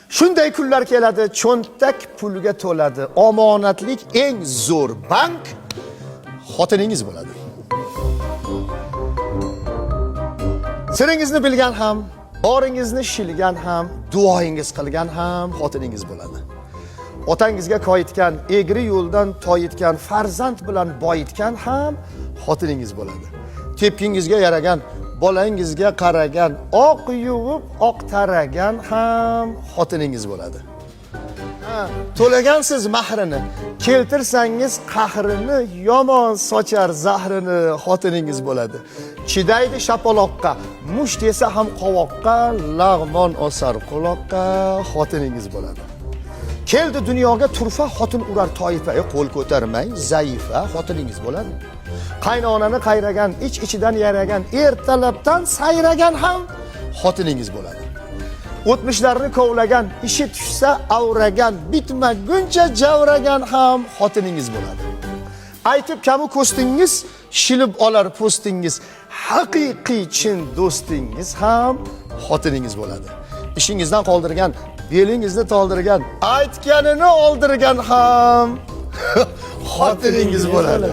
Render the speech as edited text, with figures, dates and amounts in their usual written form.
Shunday kunlar keladi, cho'ntak pulga to'ladi. Omonatlik eng zo'r bank xotiningiz bo'ladi. Siringizni bilgan ham, boringizni shilgan ham, duoyingiz qilgan ham xotiningiz bo'ladi. Otangizga koyitgan, egri yo'ldan toyitgan, farzand bilan boyitgan ham xotiningiz bo'ladi. Tepkingizga yaragan, bolangizga qaragan, oq yuvib, oq taragan ham xotiningiz bo'ladi. To'lagansiz mahrini, keltirsangiz qahrini, yomon sochar zahrini xotiningiz bo'ladi. Chidaydi shapaloqqa, musht yesa ham qovoqqa, lag'mon osar quloqqa xotiningiz bo'ladi. Keldi dunyoga turfa, xotin urar toifa, qo'l ko'tarmang, zaifa xotiningiz bo'ladi. Qaynonani qayragan, ichidan yaragan, ertalabdan sayragan ham xotiningiz bo'ladi. O'tmishlarni kovlagan, ishi tushsa avragan, bitmaguncha javragan ham xotiningiz bo'ladi. Aytib kamu ko'stingiz, shilib olar postingiz, haqiqiy chin do'stingiz ham xotiningiz bo'ladi. Ishingizdan qoldirgan, belingizni toldirgan, aytganini oldirgan ham xotiningiz bo'ladi.